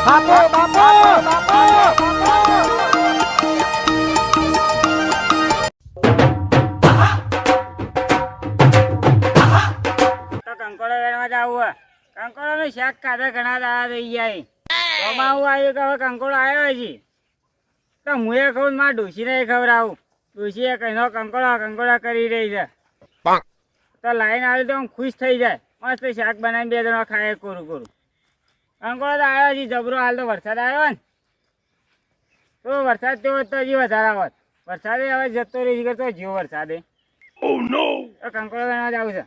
બાપુ બાપુ બાપુ કંકોડો વેણવા જવું કંકોડો નું શાક ખાધા ઘણા દાડા થઈ જાય ચોમાવું આવ્યું કે હવે કંકોડો આવ્યો હજી તો હું એ ખાઉં મારા ડોશીને ખવડાવું ડોશીએ કહીનો કંકોડા કરી રહી છે તો લાઈન આવી તો હું ખુશ થઈ જાય મસ્ત શાક બનાવીને બે જણા ખાય કોરું કંકોડો તો આવ્યો હજી જબરો હાલ તો વરસાદ આવ્યો ને તો વરસાદ તેવો તો હજી વધારે આવત વરસાદે હવે જતો રહી કરતો જીવો વરસાદે તો કંકોડો વેણવા જવું છે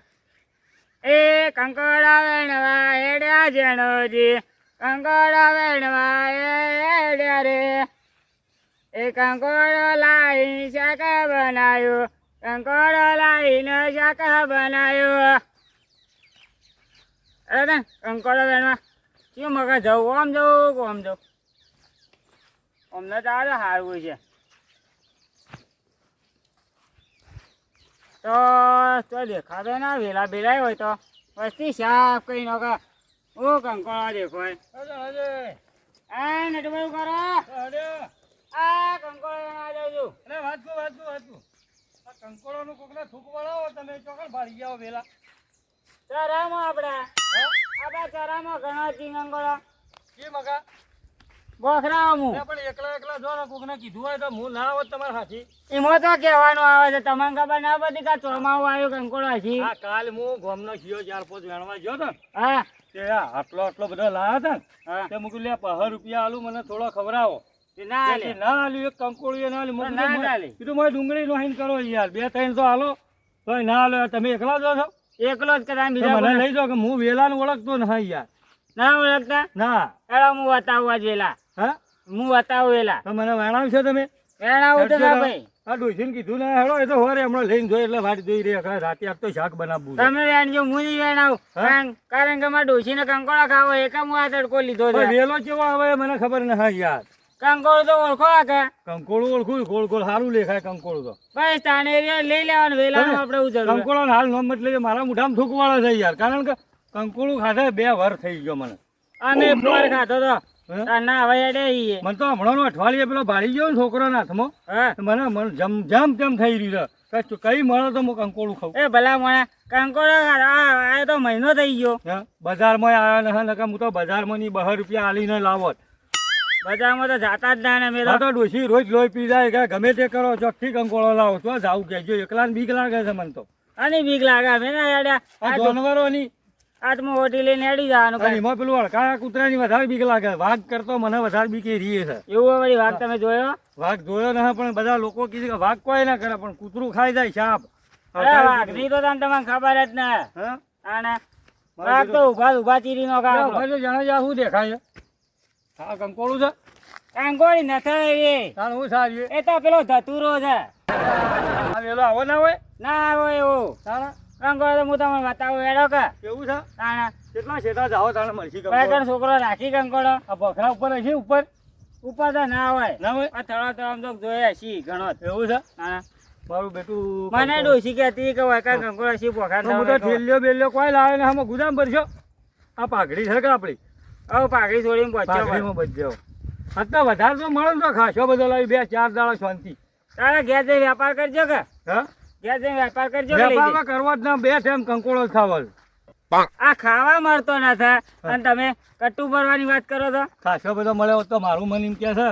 એ કંકોડા વેણવા હેડ્યા જેણોજી કંકોડા વેણવા હેડ્યા રે એ કંકોડો લાઈ શાક બનાવ્યું કંકોડો લાઈને શાક બનાવ્યું અરે કંકોડો વેણવા શું મગજ જવું આમ જવું કે આમ જવું અમને તો આવે સારું છે તો દેખાતો ના વેલા બેલાય હોય તો વસ્તી શાક કઈ નોકા ઓ કંકોડા દેખાય આ નટુ બધું કરો આ કંકોડો ના જાઉં કંકોડો નું કોકને થૂક વળાવો તમે ચોકડ ભાડી જાઓ વેલા ચરામાં આપડા ચરામાં ઘણા ચી કંકોડો કે મગા બોખરા હું પણ એકલા જો ને કોકને કીધું હોય તો હું ના આવત તમારા હાથી એમાં તો કહેવાનું આવે છે તમને ખબર ના પડી કે ચોમાવું આવ્યું કંકોડો હજી હા કાલ હું ગામનો ગયો 4-5 વેણવા ગયો તો હા તે આટલો બધો લાયા હતા તે મૂકી લે 50 રૂપિયા આલુ મને થોડો ખવડાવો ના આલ્યું એક કંકોડીએ ના આલ્યું કીધું મારે ડુંગળી નો હિન કરો યાર 2-3 તો હાલો તોય ના હાલો તમે એકલા જો છો એકલો જ કદાચ બીજા મને લઈ જાઓ કે હું વેલાને ઓળખતો નહીં યાર ના ઓળખતા ના એડા હું બતાવવા વેલા હા હું બતાવું વેલા તો મને વેણાવશો તમે વેણાવું તો ના ભાઈ આ ડોસીને કીધું ના હેડો એ તો હોરે હમણાં લઈને જોઈ એટલે વાટ જોઈ રહી રાતે આજ તો શાક બનાવવું તમે વેણજો હું નહીં વેણાવું કારણ કે મારા ડોશીને કંકોડા ખાવો એકમ હું આ તડકો લીધો છે વેલો કેવો આવે મને ખબર નહીં યાર કંકોડો તો ઓળખો કે કંકોડું ઓળખું ગોળ સારું લેખાય કંકોડું તો બસ તાને લઈ લેવાનું વેલાનું આપણે ઉજર કંકોડો હાલ નો મત લઈ મારા મોઢામાં થૂકવાળા છે યાર કારણ કે કંકોડું ખાધા 2 વાર થઈ ગયો મને અમે ફોર ખાતો તો ના હવે એડે મને તો હમણાં અઠવાડિયે પેલો ભાડી ગયો ને છોકરો ના હાથમાં મને જમ તેમ થઈ રહ્યું છે કઈ મળે તો હું કંકોડું ખાઉં એ ભલા મને કંકોડો આ તો મહિનો થઈ ગયો બજારમાં આવ્યા ને હું તો બજારમાં ની 2 રૂપિયા આલીને લાવત બજારમાં તો જાતા જ ના ને મેં તો ડોશી રોજ લોહી પી જાય કે ગમે તે કરો ચોખ્ખી કંકોડો લાવો તો જાવું કેજો એકલા બીક લાગે છે મને તો આની બીક લાગે અમે ના યાડ્યા જાનવરોની હાથમાં ઓટી લઈને એડી જવાનું એમાં પેલું અડકાયા કૂતરાની વધારે બીક લાગે વાઘ કરતો મને વધારે બીક રીએ છે એવું વળી વાઘ તમે જોયો વાઘ જોયો ના પણ બધા લોકો કીધું કે વાઘ કોઈ ના કરે પણ કૂતરું ખાઈ જાય સાપ વાઘ ની તો તમને ખબર જ ને વાઘ તો ઉભા ચીરી નો જાણે શું દેખાય હા કંકોડું છે કંકોડી નથી તાણ હું સારી એ તો પેલો ધતુરો છે વેલો આવો ના હોય ના આવો એવું તાણા કંકોડો હું તમને બતાવું એડો કે કેવું છે તાણા કેટલા શેઠા જાઓ તાણે મળશી કંકોડો છોકરો રાખી કંકોડો આ ભખરા ઉપર હશે ઉપર તો ના હોય ના હોય આ થળો તો આમ તો જોયા છી ઘણો એવું છે તાણા મારું બેટું મને ડોસી કહેતી કે વકા કંકોડો સી પોખા થેલ્યો બેલ્યો કોઈ લાવે ને આમાં ગુદામ ભરશો આ પાઘડી છે કે આપણી હવે પાઘડી છોડીને પહોંચ્યો બચ્યો અત્યારે વધારે તો મળે ને તો ખાસો બધો લાવી 2-4 દાડા શાંતિ તારે ઘેર જઈ વેપાર કરજો કે હા ઘેર જઈ વેપાર કરજો વેપારમાં કરવા જ ના 2 ટાઈમ કંકોડો જ ખાવાનું આ ખાવા મળતો નથી અને તમે કટ્ટુ ભરવાની વાત કરો તો ખાસો બધો મળ્યો તો મારું મન એમ કે છે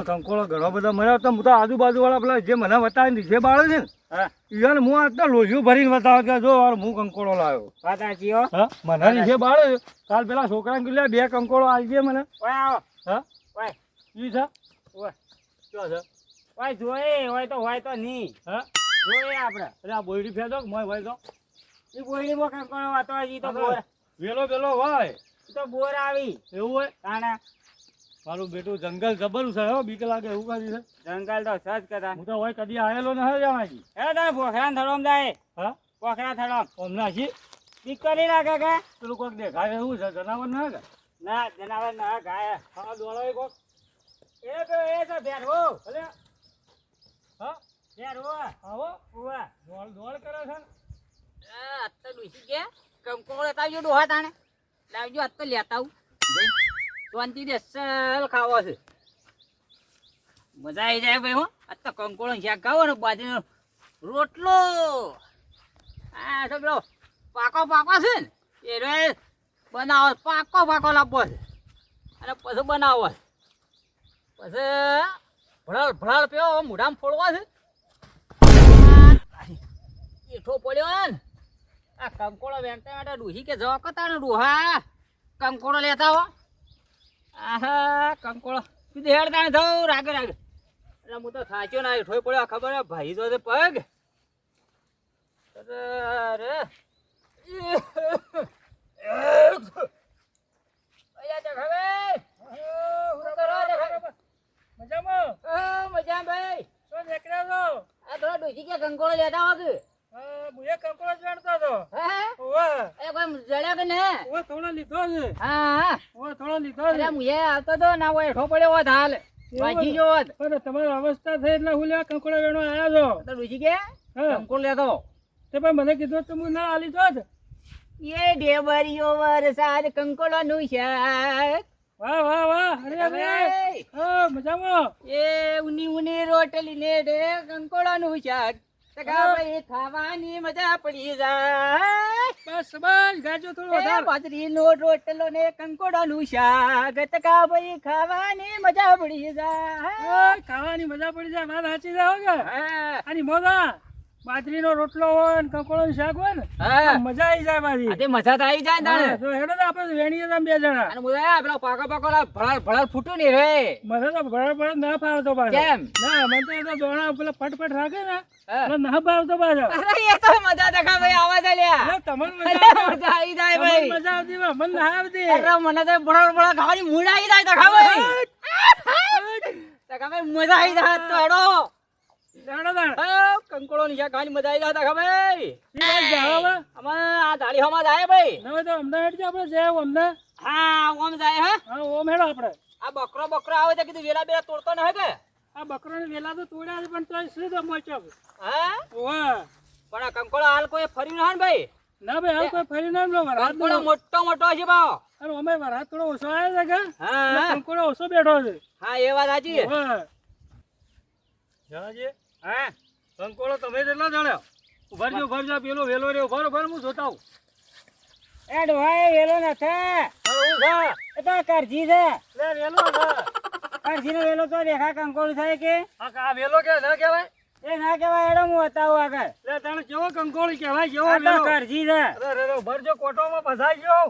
કંકોડો ઘણો બધો મળ્યો તો હું તો આજુબાજુ વાળા પેલા જે મને બતાવે જે બાળે છે ને ઈવન હું આ તો લોહીયું ભરીને બતાવે કે જો હું કંકોડો લાવ્યો વાત સાચી હો મને જે બાળે કાલ પેલા છોકરાને કીધું 2 કંકોડો આલજે મને ઓય આવો હા ઓય ઈ છે ઓય શું છે ઓય જોઈએ હોય તો નહીં હા જોઈએ આપણે અરે આ બોયડી ફેદો મોય હોય તો ઈ બોયડી મો કંકોડો વાતો ઈ તો બોર વેલો હોય ઈ તો બોર આવી એવું હોય તાણા મારું બેટું જંગલ જબર છે હો બીક લાગે એવું કાઢી છે જંગલ તો સજ કરા હું તો હોય કદી આવેલો ન હે જાણાજી હે તારે પોખરા થડોમ જાય હા પોખરા થડોમ ઓમના છી બીક કરી નાખે કે પેલું કોક દેખાય એવું છે જનાવર ના કે ના જનાવર ના ગાય હા દોડાય કોક એ તો બેઠો અરે હા બેઠો આવો ઉવા દોડ કરે છે અત્યારે ડૂસી ગયા કંકોડો તાવજો ડોહા તાણે લાવજો આજ તો લેતા આવું શાંતિથી અસલ ખાવો છે. મજા આવી જાય ભાઈ. હો આ તો કંકોળો શાક ખાવો ને બાજરીનો રોટલો. આ તો પેલો પાકો છે ને એ રે બનાવો પાકો લાવવો છે અને પછી બનાવો છે. પછી ભળાળ પીવો મોઢામાં ફોડવા છે. એઠો પડ્યો ને આ કંકોળો વેણતા માટે ડૂહી કે જવા કતા ને ડોહા કંકોળો લેતા હો. આહા કંકોળો તું હેડતા ને થવું રાગે એટલે હું તો થાચ્યો ના એઠો પડ્યો ખબર હે ભાઈ તો છે પગ અરે મજા ભાઈ શું નીકળ્યા છો? આ થોડા ડોસી કે કંકોળો લેતા હો કે હું એ કંકોળો જ વેણતો હતો. હે ઓવે એ કોઈ જડ્યા કે ને ઓવે થોડો લીધો છે. હા ઓવે થોડો લીધો અરે છે. મુએ આવતો તો ના હોય હેઠો પડ્યો હોત હાલ વાજી જો હોત પણ તમારી અવસ્થા થઈ એટલે હું લેવા કંકોળો વેણો આવ્યા છો. તો ડોસી કે હા. કંકોળો લેતો તે પણ મને કીધું તો હું ના આલી જોત. એ ઢેબરીઓ વરસાદ કંકોળો નું શાક વાહ વાહ વાહ અરે અરે હા મજામાં. એ ઉની રોટલી ને ઢે કંકોળો નું શાક ટકા ભાઈ ખાવાની મજા પડી જાય. બસ બસ ગાજો થોડો એ વધારે. બાજરીનો રોટલો ને કંકોડો નું શાક ટકા ભાઈ ખાવાની મજા પડી જાય. ઓય, ખાવાની મજા પડી જાય. વાત સાચી છે હો કે હા આની મોગા બાજરીનો રોટલો હોય ને કંકોળોનું શાક હોય ને હા મજા આવી જાય બાજી. આ તે મજા તો આવી જાય ને તાણે. હા, તો હેડો ને આપણે વેણીએ તો બે જણા. અને મુએ આ પેલો પાકો ભળાલ ફૂટું નહીં રે. મને તો ભરડ ના ફાવતો પાછો. કેમ? ના મને તો એ તો દોણા પેલા ફટફટ રાખે ને હા. એટલે ના ફાવતો પાછો. અરે એ તો મજા ટકા ભાઈ આવા છે લ્યા. એટલે તમને મજા અરે આવે. મજા આવી જાય તમને ભાઈ. મજા આવતી હોય, મને ના આવતી. અરે મને તો ભળાલ ખાવાની મૂડ આવી જાય ટકા ભાઈ. ટકા ભાઈ મજા આવી જાય તો હેડો. હેડો તાણ. હા, કંકોળો ની શાક ખાવાની મજા આવી જાય ટકા ભાઈ. ઈ વાત જાઓ હવે. અમે આ ધાડી હમાં જાય ભાઈ. હવે તો અમદાવાદ હેડજો આપણે જઈએ અમને. હા ઓમ જાય હા. હા ઓમ હેડો આપણે. આ બકરો આવે તો કીધું વેલા બેલા તોડતો ન હે આ બકરોને વેલા તો તોડ્યા છે પણ તોય શું તો મોચો. હા ઓવા પણ આ કંકોળો હાલ કોઈ ફર્યું ના હે ને ભાઈ. ના ભાઈ હાલ કોઈ ફરી ના લો વરસાદ કંકોળો મોટો છે ભાવ. અરે અમે વરસાદ થોડો ઓછો આવ્યો છે કે હા કંકોડો ઓછો બેઠો છે. હા એ વાત સાચી. ઓવા જણાજી હા કંકોડો તમે જેટલા જાણ્યા ઉભા રજો પેલો વેલો રે ઉભા રહો, હું જોતા આવું. એ ડોહાઈ વેલો નથી. એ તો કરજી છે. લે વેલો છે. કરજી નો વેલો તો દેખા કંકોળું થાય કે આ વેલો કે ના કહેવાય? એ ના કહેવાય. એડો હું બતાવું આગળ. લે તને કેવો કંકોડી કહેવાય કેવો આ તો વેલો? કરજી છે. અરે રે ઉભા રજો કોટોમાં ફસાઈ ગયો.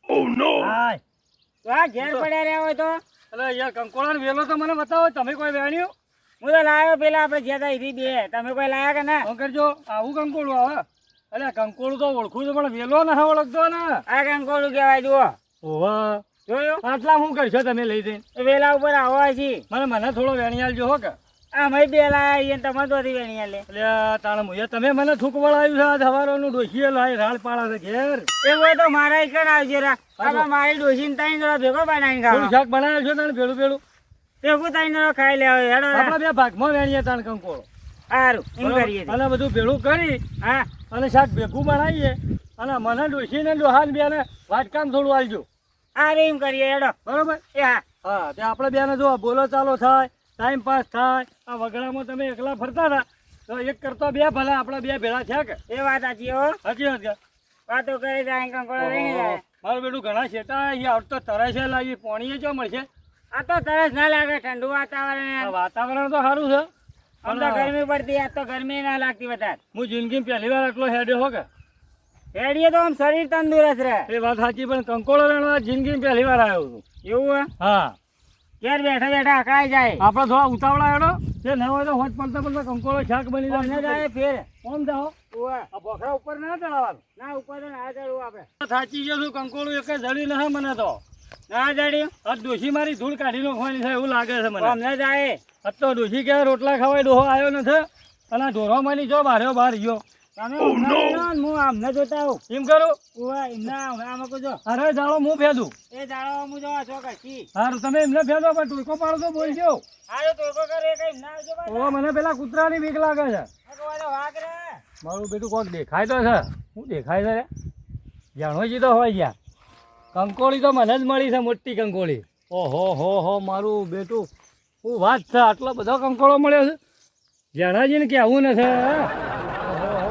ઓ નો હાય. તો આ ઘેર પડ્યા રહ્યા હોય તો અરે યાર કંકોડાનો વેલો તો મને બતાવો. તમે કોઈ વેણ્યું? હું તો લાવ્યો પેલા આપણે જ્યાં તા ઈરી બે. તમે કોઈ લાયા કે ના? શું કરજો આવું કંકોડું આવે? અરે કંકોડું તો ઓળખું છું પણ વેલો ના ઓળખતો ને. આ કંકોળું કહેવાય જુઓ. ઓવા જોયું? આટલા હું કરશો તમે લઈ જઈને? એ વેલા ઉપર આવવા છે. મને થોડો વેણી આલજો હો કે. અમે બે લાયા તમે તો વેણિયા લે. એટલે તાણે મુએ તમે મને થૂક વળાવ્યું છે આજ હવારોનું ડોશીએ લાઈ રાળ પાડા છે ઘેર. એવું હોય તો મારા ઈકણ આવજે રા. હવે મારી ડોશીને ત્રણ જણા ભેગો બનાવીને થોડું ખાવા. શાક બનાવ્યું છે તાણે ભેળું ભેળું. ભેગું ત્રણ જણા ખાઈ લેવા. હેડો રા. આપણા બે ભાગમાં વેણીએ તાણ કંકોડો. સારું એમ કરીએ છીએ. અને બધું ભેળું કરી હા અને શાક ભેગું બનાવીએ અને મને ડોશીને ડોહાને બેને વાટકામ થોડું આલજો. સારું એમ કરીએ. હેડો. બરોબર? એ હા હા તે આપણે બેને જો બોલો ચાલો થાય, ટાઈમ પાસ થાય. આ વગડામાં તમે એકલા ફરતા હતા તો એક કરતો બે ભલા આપણે બે ભેળા થયા કે. એ વાત સાચી હો. સાચી વાત કે? વાતો કરી જાય કંકોડો રહી જાય. મારું બેટું ઘણા શેટા અહીંયા આવતો તરસે લાગી પાણી જો મળશે. આ તો તરસ ના લાગે. ઠંડુ વાતાવરણ. આ વાતાવરણ તો સારું છે આમ તો ગરમી પડતી. આ તો ગરમી ના લાગતી વધારે. હું જિંદગી પહેલી વાર આટલો હેડ્યો હો કે. હેડીએ તો આમ શરીર તંદુરસ્ત રહે. એ વાત સાચી પણ કંકોડો લેણવા જિંદગી પહેલી વાર આવ્યો છું. એવું હે? હા ઘેર બેઠા બેઠા અકળાઈ જાય. આપણે થોડા ઉતાવળા હેડો. જે ના હોય તો હોજ પડતા પડતા કંકોડો શાક બની અમને જાય ફેર. કોમ જાઓ. ઉવ્વ. આ ભોખરા ઉપર ના ચડાવવાનું. ના ઉપર તો ના ચડવું આપણે. થાચી ગયો છું. કંકોડું એક જડી ના મને તો ના ચડ્યું. આ ડોશી મારી ધૂળ કાઢી નાખવાની છે એવું લાગે છે મને. અમને જાય. આજ તો ડોશી કે રોટલા ખાવાય ડોહો આવ્યો નથી અને આ ઢોરવાની જો બાર્યો બહાર ગયો. તમે અમને જોડો ને હું અમને જોતા આવું. એમ કરું? ઉવ્વ, એમના આમાં કૂદો. અરે જાળો હું ફેદું. એ જાળો હું જોવા છો કરશી. સારું તમે એમને ફેદો પણ ટૂંકો પાડો તો બોલજો. હારું તો ઉભો કરે કઈ ના આવજો પાછા. ઓ મને પેલા કૂતરાની બીક લાગે છે. આ તો વાળો વાઘ રે. મારું બેટું કોક દેખાય તો છે. શું દેખાય છે રે? જાણો જી તો હોય ગયા. કંકોળી તો મને જ મળી છે મોટી કંકોળી. ઓહો હો મારું બેટું હું વાત છે આટલો બધો કંકોળો મળ્યો છે જણાજીને કહેવું નથી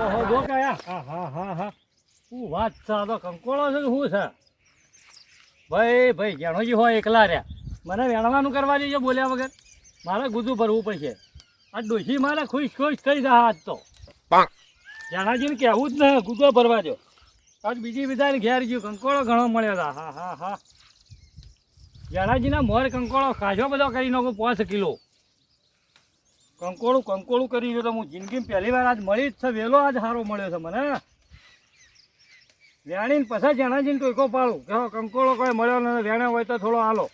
ઓહો જો કયા હા હું વાત છે આ તો કંકોળો છે કે શું છે ભાઈ જણોજી હોય એકલા રહ્યા મને વેણવાનું કરવા જઈએ બોલ્યા વગર મારે ગુદું ભરવું પડશે આ ડોશી મારે ખુશ થઈ જાય આજ તો જણાજીને કહેવું જ ને ગુદો ભરવા દો આજ બીજી બધાને ઘેર ગયું કંકોળો ઘણો મળ્યો હતા હા જણાજીના મોર કંકોળો ખાસો બધો કરી નાખું 5 કિલો કંકોળું કરી ગયો તો હું જિંદગીમાં પહેલી વાર આજ મળી જ છે વહેલો આજ સારો મળ્યો છે મને વેણીને પછી જણાજીને ટોયકો પાડું કે કંકોળો કોઈ મળ્યો ને વેણા હોય તો થોડો હાલો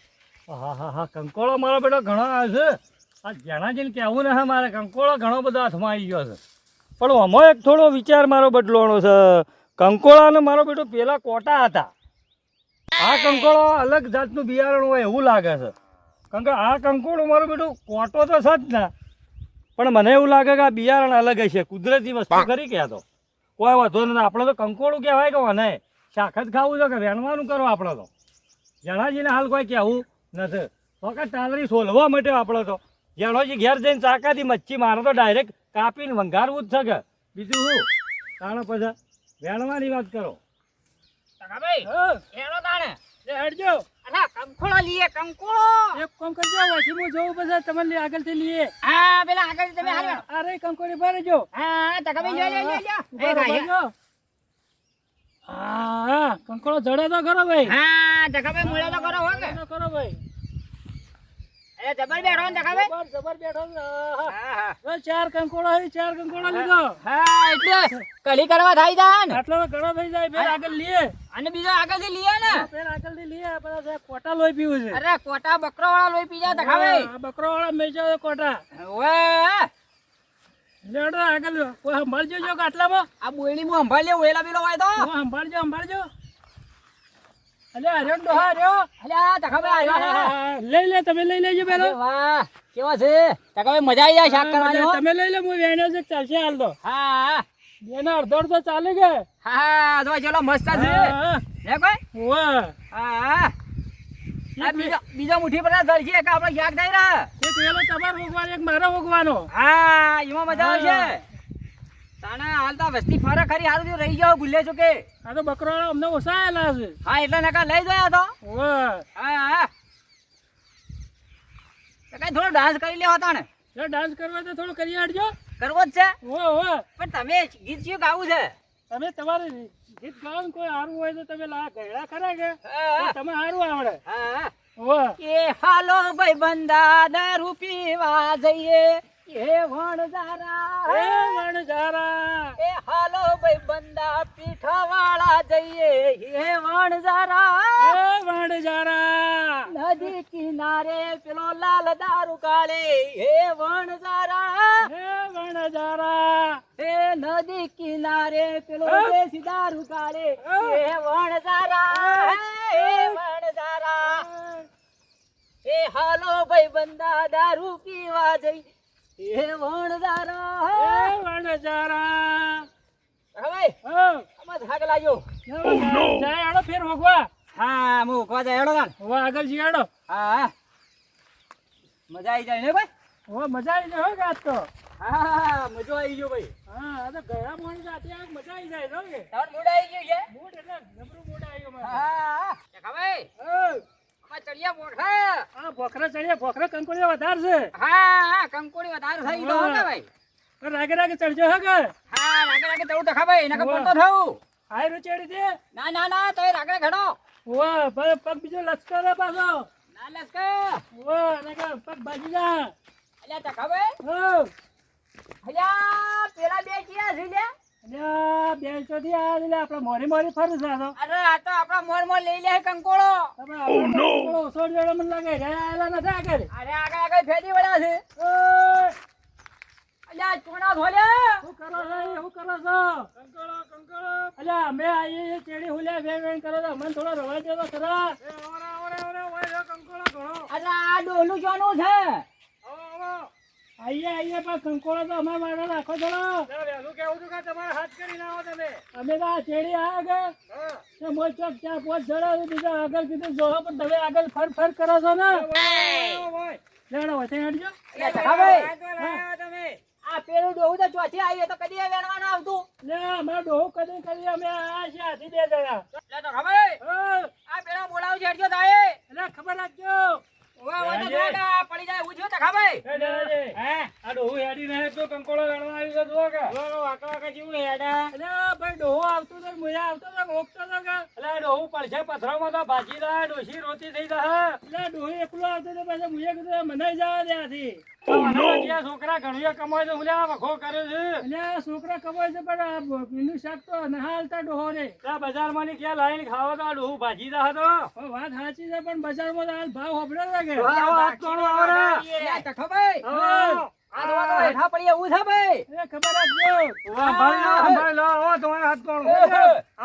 હા કંકોળો મારો બેટો ઘણો આવે છે આ જણાજીને કહેવું ને હા મારે કંકોળો ઘણો બધો હાથમાં આવી ગયો છે પણ આમાં એક થોડો વિચાર મારો બદલવાનો છે કંકોળાને મારો બેટો પેલા કોટા હતા આ કંકોળો અલગ જાતનું બિયારણ હોય એવું લાગે છે કારણ કે આ કંકોળો મારો બેટો કોટો તો છે જ ને પણ મને એવું લાગે કે આ બિયારણ અલગ હશે કુદરતી વસ્તુ કરી કે તો કોઈ વાંધો નથી આપણે તો કંકોળું કહેવાય કે મને શાક જ ખાવું છે કે વેણવાનું કરો આપણે તો જણાજીને હાલ કોઈ કહેવું નથી તો કે ટાલરી સોલવા માટે આપણે તો જણોજી ઘેર જઈને ચાકાથી મચ્છી મારે તો ડાયરેક્ટ કાપીને વંગારવું જ છે કે બીજું શું તાણે પછી વેણવાની વાત કરો ભાઈ એનો તાણે હેડજો અલા કંકોળો લીએ કંકોળો એક કામ કરજો વાથી હું જોઉં પછી તમને આગળથી લઈએ હા પેલા આગળ તમે હાલ અરે કંકોડી ભરજો હા ટકાભાઈ લે એ ભાઈ હા કંકોળો જડે તો ખરો ભાઈ હા ટકાભાઈ મળે તો કરો હો કે કરો ભાઈ એ જબર બેઠો ને ટકાભાઈ જબર બેઠો હા 4 કંકોળો લીધો હા એટલે કઢી કરવા થાય જા ને આટલો ઘણો થઈ જાય ફેર આગળ લઈએ અને બીજો આગળથી લીએ ને ફેર આગળથી લઈએ પણ કોટા લોહી પીવું છે અરે કોટા બકરો વાળા લોહી પી જા ટકાભાઈ બકરો વાળા મેજો કોટા ઓએ લેડો આગળ કોઈ સંભાળજો જો આટલામાં આ બોયડી માં સંભાળ લે ઓએલા પેલો હોય તો સંભાળજો અલે હરિયો ડોહા રહ્યો અલ્યા ટકાભાઈ આવ્યા લઈ લે તમે લઈ લેજો પેલો વાહ કેવા છે ટકાભાઈ મજા આવી જાય શાક કરવાની હો તમે લઈ લે હું વેણ્યો છે ચાલશે હાલ તો હા બેનો અડધો તો ચાલે કે હા જો ચલો મસ્ત છે હે કોઈ વાહ હા આ બીજો મુઠ્ઠી પર ધરશે કે આપણે શાક થઈ રહ્યા એક વેલો તમારો ભગવાન એક મારો ભગવાનો હા એમાં મજા આવશે તાના હાલ તો વસ્તી ફરે ખરી હાલ રહી જાવ ભૂલે છો કે આ તો બકરો અમને ઓસાયેલા છે હા એટલે નકા લઈ ગયા તો વાહ હા તો કઈ થોડો ડાન્સ કરી લેવો તાણે જો ડાન્સ કરવો તો થોડો કરી આડજો કરવો જ છે ઓ પણ તમે ગીત શું ગાવું છે તમે તમારે ગીત ગાવાનું કોઈ સારું હોય તો તમે ગયડા ખરા કે હા તમે સારું આવડે હા વાહ એ હાલો ભાઈ બંદા દારૂ પીવા જઈએ એ વણઝારા એ વણઝારા એ હાલો ભાઈ બંદા પીઠા વાળા જઈએ એ વણઝારા એ વણઝારા નદી કિનારે પેલો લાલ દારૂ કાળે એ વણઝારા એ વણઝારા એ નદી કિનારે પેલો દેશી દારૂ કાળે એ વણઝારા એ વણઝારા એ હાલો ભાઈ બંદા દારૂ પીવા જઈ એ વણઝારા એ વણઝારા હવે હા આમાં થાક લાગ્યો જાય આડો ફેર ભગવા હા હું ઉકવા જાય હેડો તાન વાહ આગળ જી આડો હા મજા આવી જાય ને ભાઈ વાહ મજા આવી જાય હો કે આજ તો હા મજો આવી ગયો ભાઈ હા આ તો ગયા મોણ સાથે આ મજા આવી જાય જો કે તમાર મૂડ આવી ગયું છે મૂડ એટલે જબરું મૂડ આવ્યો મારે હા ભાઈ હા આમાં ચડિયા બોખા આ ભોખરા ચડ્યા ભોખરા કંકોડિયા વધાર છે હા કંકોડી વધારે થઈ ગયો હો કે ભાઈ રાગે ચડજો હે કે હા રાગે ચડું તો ખા ભાઈ નકર પડતો થવું હાય રૂચેડી દે ના તો રાગે ઘડો વાહ પગ બીજો લચકો રે પાછો ના લસકા વાહ નકર પગ બાજી જા અલ્યા તો ખા ભાઈ હો અલ્યા પેલા બે ક્યાં છે લે અલ્યા બેંચો થી આ લે આપણે મોરી ફરું છે આ તો અરે આ તો આપણા મોર લઈ લે કંકોળો તમે આપણે ઓછો જોડે મને લાગે ગયા આયેલા નથી આગળ અરે આગળ ફેરી વળ્યા છે ઓય અલ્યા ચોણા ધોલ્યા શું કરો છો કંકોળો અલ્યા અમે આઈએ ચેડી હુલ્યા વેણ કરો તો મને થોડો રવા દે તો ખરા ઓરે કંકોળો ઘણો અરે આ ડોલું જોનું છે આઈએ પણ કંકોળો તો અમાર માટે રાખો થોડો કેવું છું કે તમારે હાથ કરી ના આવો તમે અમે તો આ ચેડી આવ્યા કે એ મોય ચોક ચા પોચ ચડાવે બીજા આગળ કીધું જો પણ તમે આગળ ફર કરો છો ને લેડો વચ્ચે હેડજો તમે આ પેલું ડોહું તો ચોથી આવી તો કદી વેણવાનું આવતું લે અમાર ડોહો કદી અમે આ છે આથી 2 જણા એટલે તો ખબર આ પેલા બોલાવ છે હટજો તાએ એટલે ખબર રાખજો ઓવા તો જોડા પડી જાય ઉજો તો ખબર હે આ ડોહો હેડી રહે તો કંકોળો વેણવા આવી તો જો કે વાકા જેવું હેડા એટલે ભાઈ ડોહો આવતો તો મુયા આવતો તો ઓકતો તો કે એટલે ડોહો પડશે પથરામાં તો ભાજી દા ડોશી રોતી થઈ જા એટલે ડોહો એકલો આવતો તો પછી મુયા કીધું મનાઈ જવા દે આથી છોકરા ઘણું કમાય તો હુલ્યા વખો કરે છે એટલે છોકરા કમાય છે પણ આ પીનું શાક તો નહાલતા ડોહો રે બજારમાં ની ક્યાં લાઈન ખાવા તો આ ડોહો ભાજી દા હતો વાત સાચી છે પણ બજારમાં હાલ ભાવ હોબળે લાગે વાત કોણ આવરે તો ખબર આ દવા તો હેઠા પડી એવું છે ભાઈ એ ખબર રાખજો ભાઈ લો ઓ તમારે હાથ કોણ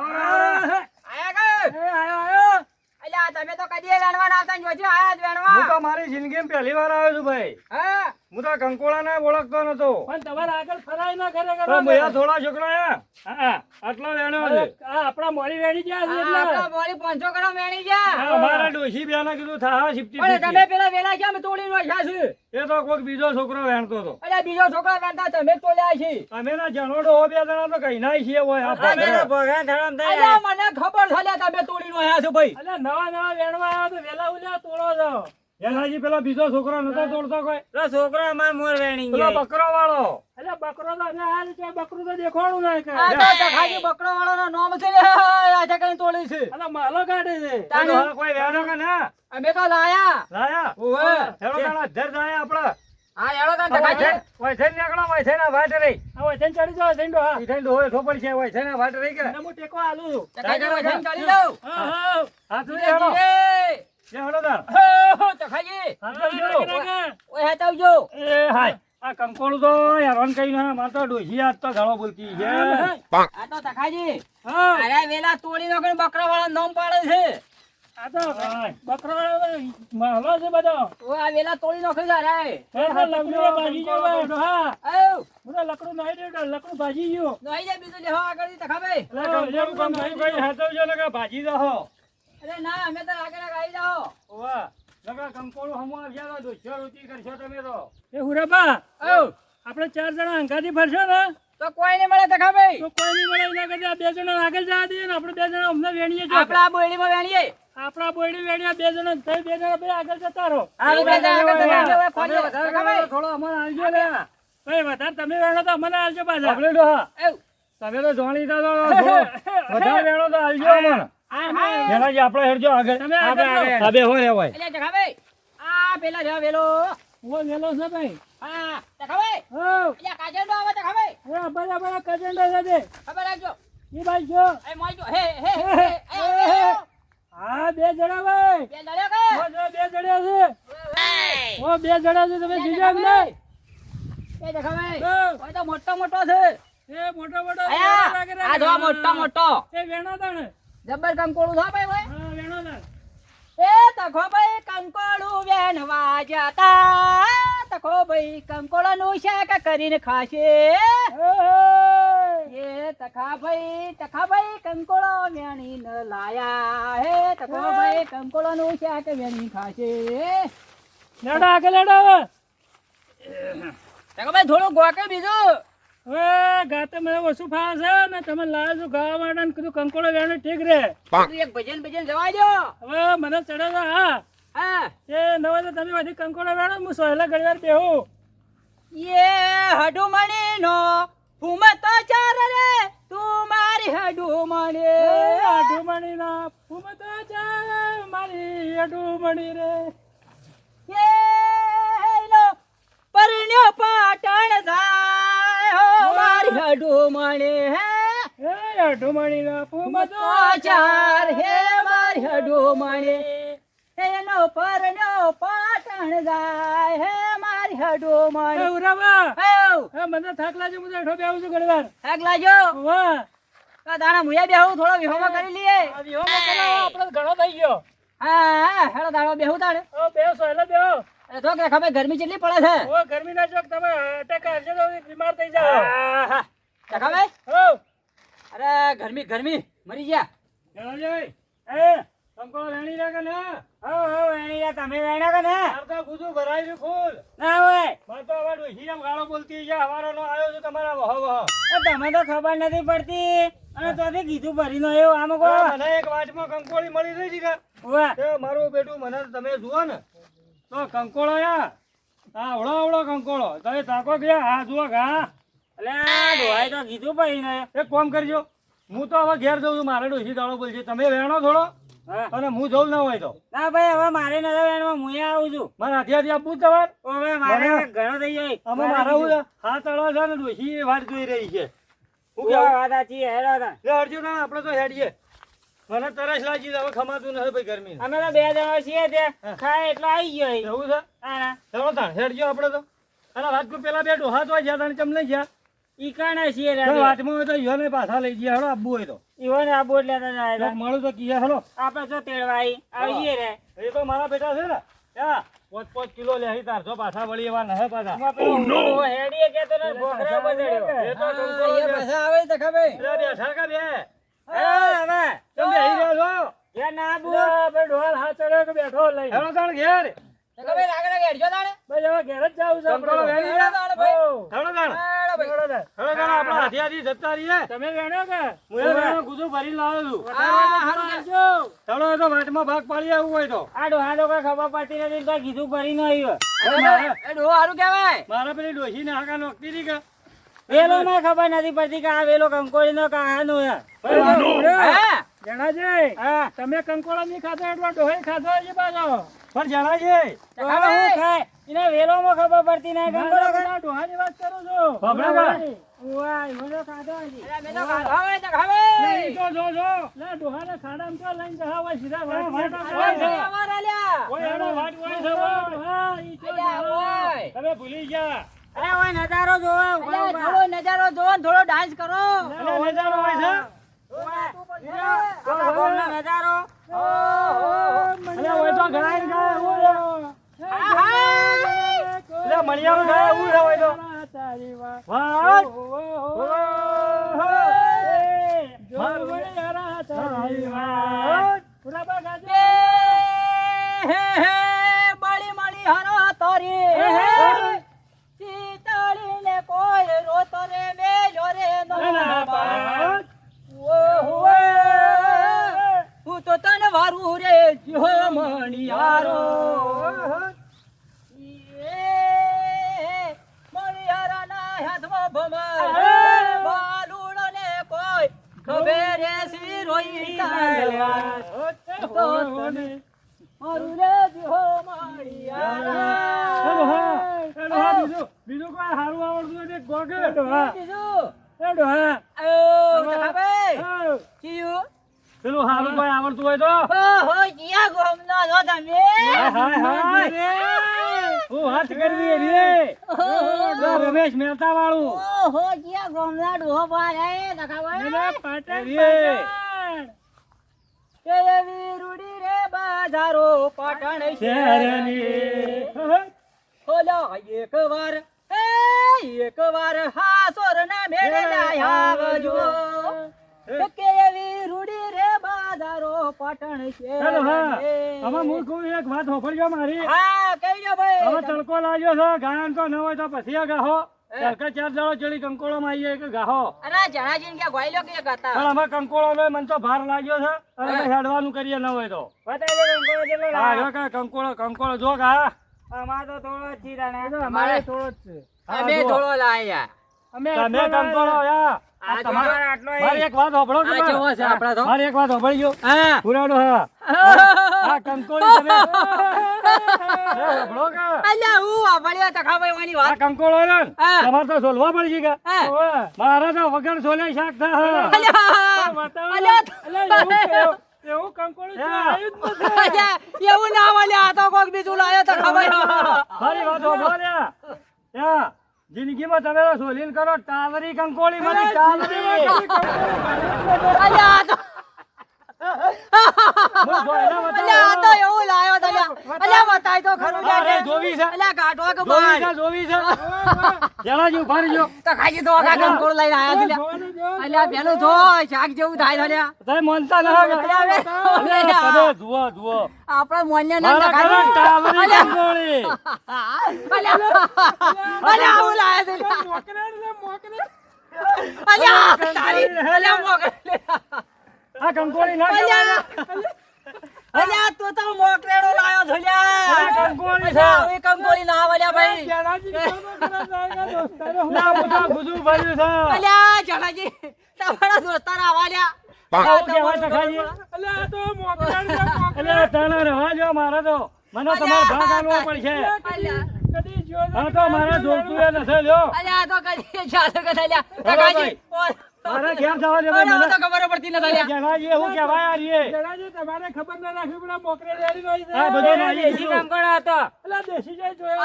આયા કે એ આયો અલ્યા તમે તો કદી વેણવાના આવતા ને જોજો આયા જ વેણવા હું તો મારી જિંદગીમાં પહેલી વાર આવ્યો છું ભાઈ હા હું તો કંકોળાને ઓળખતો નતો પણ તમારે આગળ ફરાય ના કરે કરો મેં થોડા છોકરા હા આટલા વેણ્યો છે આ આપણા મોરી વેણી ગયા છે એટલે આપણા બોલી 500 ગ્રામ વેણી ગયા અમારા ડોશી બેના કીધું થા શિફ્ટી પણ તમે પેલા વેલા કેમ તોડીને વાગ્યા છે એ તો કોઈક બીજો છોકરો વેણતો હતો અલ્યા બીજો છોકરો વેણતા તમે તોડ્યા છે અમે ના જણોડો હો 2 જણા તો કઈ નાય છીએ હોય આ ભગવાન ધરમ થઈ અલ્યા મને ખબર છે લ્યા તમે તોડીને વાગ્યા છો ભાઈ અલ્યા નવા વેણવા આવ્યો તો વેલા ઉલ્યા તોડો છો વેલાજી પેલા બીજો છોકરો નતો તોડતો કોઈ પેલો છોકરો અમાર મોર વેણી પેલો ગયો બકરો વાળો અલ્યા બકરો તો અમે હાલ છે બકરું તો દેખાડું ના કે આ તો તખાજી બકરો વાળાનો નામ છે લે આ કઈ તોડી છે અલ્યા માલો કાઢે છે તાણે. કોઈ વેણો કે ના અમે તો લાયા લાયા ઓવે હેડો તાણા ધર જાય આપડા હા એળો તો તખાજી ઓય થઈને નીકળો ઓય થઈને વાટ રહી ઓય થઈને ચડી જાવ થઈને ડોહા ઈ થઈને ડોહે ખબર છે ઓય થઈને વાટ રહી કે હું ટેકો આલું તખાજી વજન ચડી જાવ હા હા હાથ લઈ હેડો જે હેડો તાર હો તખાજી હાથ લઈ ઓય હટાવજો એ હાય આ કંકોળું તો હેરાન કઈ ના માર તો ડોહી આજ તો ઘણો બોલતી છે આ તો તખાજી હા અરે વેલા તોડી નોકરી બકરા વાળા નામ પાડે છે આ તો બકરો માલો છે બધો ઓ આ વેલા તોડી નોકરી છે અરે એ લકડું ભાજી ગયો ડોહા આવ મને લકડું નહીં દેડો લકડું ભાજી ગયો નઈ જાય બીજું લેવા આગળ તખાભાઈ કંકોળું કામ કઈ કઈ હાથવજો ને કે ભાજી દહો અરે ના અમે તો આગળ આવી જાઓ વાહ લગા કંકોળું હમો આવ્યા તો દોસ્યો રોટી કરશો તમે તો એ હુરાબા આવ આપણે 4 જણા અંગાથી ફરશો ને તો કોઈ નહીં મળે તખાભાઈ તો કોઈ નહીં મળે એના કરતા 2 જણા આગળ જવા દઈએ ને આપણે 2 જણા અમને વેણીએ છો આપડા બોયડીમાં વેણીએ આપણા બોયડી વેણ્યા 2 જણા થઈ 2 જણા બે આગળ જતા રહો આ બે જણા આગળ જતા રહો. તમે વધારે વેણો થોડો અમને આલજો લે ભાઈ વધારે તમે વેણો તો અમને આલજો પાછા આપણે ડોહા આવ તમે તો જાણીતા તો વધારે વેણો તો આલજો અમને જેના જે આપણે હેડજો આગળ તમે આગળ આ બે હોય રે હોય એટલે તખાભાઈ આ પેલા જા વેલો હું વેલો છે ભાઈ હા તખાભાઈ હો એટલે કાજેડો આવે તખાભાઈ એ બરાબર કજંડા છે દે ખબર રાખજો ઈ બાઈ જો એ મોઈજો હે હે હે હા 2 જણા ભાઈ બે લડ્યો કે ઓ જો 2 જણા છે ઓ 2 જણા છે તમે જીજો એમ નહીં એ તખાભાઈ હો. ઓય તો મોટો મોટો છે એ મોટો મોટો આયા આ જો મોટો મોટો એ વેણો તાણે જબ્બર કંકોળું થા ભાઈ ભાઈ હા વેણો તાણ એ તખો ભાઈ કંકોળું વેણવા જતા તખો ભાઈ કંકોળાનું શાક કરીને ખાશે એ તખા ભાઈ કંકોળો વેણી ન લાયા હે તખો ભાઈ કંકોળાનું શાક વેણી ખાશે લેડો આગળ લેડો હવે તખો ભાઈ થોડું ગોકે બીજું હવે ગાતે મને ઓછું ફાવે છે ને તમે લાવ્યો છો ગાવા માટે ને કીધું કંકોળો વેણો ઠીક રે એક ભજન જવા દો હવે મને ચડે તો હા હા એ નવો તો તમે બધી કંકોળો વેણો હું સોહેલા ઘડી વાર બેહું ये हडुमणि नो फुमतो चार रे तू मारी हडुमणि અઢુમણી ના ફૂમતો જા મારી અઢુમણી રે ये लो परण्यो पाटण जाय हो मारी हडुमणि हे એ અઢુમણી ના ફૂમતો तो चार हे मारी हडुमणि એનો પરણ્યો પાટણ જાય હે મારી હડુમણી ઉરાવા હઉ એ મને થાક લાગે હું બેઠો બેહું છું ઘણી વાર થાક લાજો વાહ આ દાણા મુયા બેહું થોડો વિહોમો કરી લઈએ આ વિહોમાં કરાવો આપણે ઘણો થઈ ગયો હા હેડો દાડો બેહું તાણે ઓ બેહો સોહેલા બેહો અરે તો કે ખબર ગરમી કેટલી પડે છે ઓ ગરમી ના ચોક તમે અટેક આવશે તો બીમાર થઈ જાઓ તખાભાઈ હો અરે ગરમી મરી ગયા જણાજી, એ કંકોળો વેણી રહ્યા કે ના? હો વેણી રહ્યા, તમે વેણ્યા કે ના? તાર તો ગુજુ ભરાઈ રહ્યું ફૂલ. ના હોય મારે તો હવે ડોશી જેમ ગાળો બોલતી છે, હવારોનો આવ્યો છું તમારા વહ વહ. તમે તો ખબર નથી પડતી અને તોથી કીધું ભરી નો એવું આમ કો મને એક વાટમાં કંકોળી મળી રહી છે કે વાહ તે મારું બેટું મને તમે જુઓ ને તો કંકોળો યા આવડો આવડો કંકોળો તમે તાકો ગયા હા જુઓ ઘા. એટલે આ ડોહાએ તો કીધું ભરી ને એક કામ કરજો, હું તો હવે ઘેર જઉં છું, મારે ડોશી દાડો બોલશે, તમે વેણો થોડો હા. અને હું જઉં ના હોય તો ના ભાઈ હવે મારે નતા વેણવા હું આવું છું. મારે હાથિયાથી આપવું જ તમારે. હવે મારે બરાબર. ઘણો થઈ જાય અમે મારા હું છે, હાથ અડવા છે ને ડોશી વાટ જોઈ રહી છે. હું ઉવા કેવું? વાત સાચી હેડો તા. લે હરજો ના આપણે તો હેડીએ, મને તરસ લાગી છે, હવે ખમાતું નથી ભાઈ ગરમી. અમે તો બે જણા છીએ તે ખાય એટલો આવી ગયો અહીં. એવું છે? હા ચાલો તાણ હેડજો આપણે તો. અને વાત કોઈ પેલા બે ડોહા તો જ્યાં તાણ ચમ લઈ ગયા. ઈ કાના છીએ રે જો વાતમાં હોય તો ઈયોને પાછા લઈ ગયા, હેડો આપવું હોય તો. ઈવન આ બોટ લેતા જાય કોક મળું તો કીએ હેડો. આપણે તો તેડવા આવીએ રે એ તો મારા બેટા છે ને ત્યાં 5-5 કિલો લે તારસો પાછા વળી એવા નહે પાછા. એમાં પેલો ઊંધો હેડીએ કેતો ને ભોખરા બદડ્યો. એ તો કંકોળો છે. આવે તો ખબર લે બેઠા કે બે? હવે તમે બેહી રહ્યા છો? એ ના બુ બે ડોહાલ હાથ ચડ્યો કે બેઠો લઈ. હેડો તાણ ઘેર. ખબર આગળ હેડજો તાણે ભાઈ હવે ઘેર જ જાવું છે કંકોળો આપણે. વેણી રહ્યા તાણે ભાઈ. હેડો તાણ. હેડો ભાઈ. હેડો તાણ આપણે હાથિયાથી જતા રહીએ. તમે વેણ્યો કે હું એ વેણો ગુજુ ભરીને લાવ્યો છું. હારું કરજો. હેડો એ તો વાટમાં ભાગ પાડી આવવું હોય તો. આ ડોહા તો કઈ ખબર પડતી નથી તો કીધું ભરી નો આવ્યો. એ ડોહો હારું કહેવાય. મારા પેલી ડોશીને હાકા નોખતી હતી કે વેલો ને ખબર નથી પડતી કે આ વેલો કંકોળી નો કહાનો હે. હા જણાજી, હા તમે કંકોળો નહીં ખાધો એટલો ડોહી ખાધો છે પાછો. પણ જણાજી, તો હવે હું ખાય એને વેલો માં ખબર પડતી નહીં કંકોળો ખાય. ડોહાની વાત કરું છું. બાબરા ઉવા ઈવનો ખાધો હજી. અરે મેં તો ખાધો હોય તો ખબર. ઈ તો જો લે ડોહાને ખાડામાં તો લઈને જવા હોય સીધા વાટ ઓય છે. અમાર આલ્યા. ઓય હેડો વાટ હોય છે ડોહા, ઈ તો અલ્યા ઓય. તમે ભૂલી ગયા. અરે ઓય નજારો જોવો ઉભા અલ્યા ઉભા. થોડો નજારો જોવો ને થોડો ડાન્સ કરો. એટલે નજારો હોય છે. આપણા ગામનો નજારો. એટલે હોય તો ગાય ગાય હોય. એટલે મણિયારો ગાય એવું છે હોય તો. વાહ. બળી મળી હરો તરી શીતળીને કોઈ રોતો રે મેલ્યો રે નો હું તો તને વારું રે જો મણિયારો મણિયારાના હાથમાં ભમર બાલુડો ને કોઈ ખબર રે સી રોઈ મારું રે જો મણિયારા બીજું કોઈ સારું આવડતું નથી ગોગે ડોહા. બીજું એ ડોહા. તો ખબર હા. ચિયું પેલું સારું કોઈ આવડતું હોય તો ઓહો જીયા ગોમનો છો તમે હું વાત કરવી રે. તો રમેશ મહેતા વાળું ઓહો જીયા ગોમના ડોહો પાડે નખાવા એ એવી રૂડી રે બાજારો પાટણ શહેરની. ઓલો એકવાર હાસોર ના મેળે આવજો કે એવી રૂડી રે બાજારો પાટણ હેલો, હા. છે આમાં હું કહું એક વાત હોભળજો મારી. હા કહીજો હવે ભાઈ તડકો લાગ્યો છે, ગાયન તો ન હોય તો પછી આ ગાહો. તડકા 4 દાડો ચડી કંકોળોમાં આવીએ કે ગાહો. અરે જણાજીને કે ગોયલો કે હતા પણ આમાં કંકોળો નો મને તો ભાર લાગ્યો છે અને અમે હેડવાનું કરીએ ન હોય તો. બતાવી દે કંકોળો કેટલો હા લાવ્યો. જો કાંઈ કંકોળો જો ગા. અમારે તો થોડો જ છે તાણે. અમારે થોડો જ છે. હા, અમે જુઓ. થોડો લાયા તમે કંકોળો યા. આ આ તમારે- તમારે આટલો એ. મારી એક વાત હોભળો કે આ જેવો છે હા, આપણા તો. મારી એક વાત હોભળજો. હા પુરાડો હા. આ કંકોળી તમે એ હોભળો કે અલ્યા હું વાપર્યો તો ખાવા એની આ વાત કંકોળો ને હા. તમારે તો સોલવા પડશે કે હા. ઓવે. મારે તો વગર સોલે શાક થાય. એવું કંકોળું હા. એવું ના મળ્યા આ તો કોક બીજું લાયો તો ખબર મારી વાત હોભળો લ્યા. યા. જિંદગીમાં તમે તો સોલીન કરો ટાવરી કંકોળી મને ટાવરી. અલ્યા આ તો હું જોઈને બતાવું. અલ્યા આ તો એવું લાયો તો અલ્યા અલ્યા બતાય તો ખરું લે અરે જોવી છે અલ્યા ગાઢવા કે જોવી બાર છે જોવી છે જણાજી ઉભા રહેજો તો ખાજી તો આગા કંકોળ લઈને આયા છે અલ્યા પેલું જો શાક જેવું થાય છે અલ્યા તમે માનતા ન જુઓ જુઓ આપણે મોન્ય ના મારા ઘરે ટાવરી અલ્યા કંકોળી અલ્યા આવું લાયા છે અલ્યા તારી અલ્યા મોકલે આ કંકોળી ના અલ્યા અલ્યા તું તો મોકરેડો લાયો છો લ્યા આ કંકોળી છે અલ્યા હવે કંકોળી ના આવલ્યા ભાઈ ના બધા ગુજુ ભર્યું છે અલ્યા જણાજી તમારા દોસ્તાર આવલ્યા આવું કહેવાય તો ખાઈએ એટલે તને રહેવા જો મારે તો મને તમારે ભાગ આલવો પડશે હા તો મારે જોતું એ નથી લ્યો અલ્યા તો કદી ચાલો કે અલ્યા ભાઈ. મારે ઘેર જવા દે ભાઈ મને મને તો ખબર પડતી નથી અલ્યા જણાજી એવું કહેવાય આ રીએ આ બધો મારી દેશી કંકોડો હતો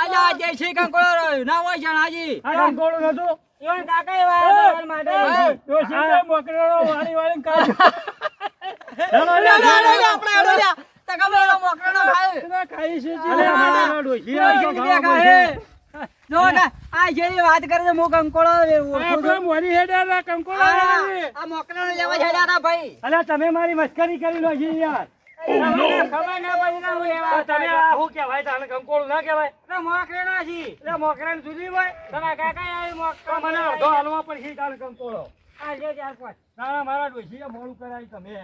અલ્યા જયશ્રી કંકોળો રહ્યો ના હોય જણાજી આ કંકોળું નતું ઈવન કાકા એવા તમારા માટે આપણે એડો લ્યા તો ખબર એનો મોકરેડો ખાય અરે મારા ડોશી આ તો ખાવા પડશે. જો ને આ જે વાત કરે છે મો કંકોળો આ મોકરેડો લેવા જડ્યા હતા ભાઈ અલ્યા તમે મારી મસ્કરી કરી લો જી યાર ખબર ના પડી ના હું લેવા તમે આ શું કહેવાય તાને કંકોળું ના કહેવાય તો મોકરેનો છી એટલે મોકરાને જુદી હોય તમારા કાકા આવી તો મોકરો મને અડધો હાલવા પડશે તાને કંકોળો આ જે 4-5 ના મારા ડોશીએ મોડું કરાય તમે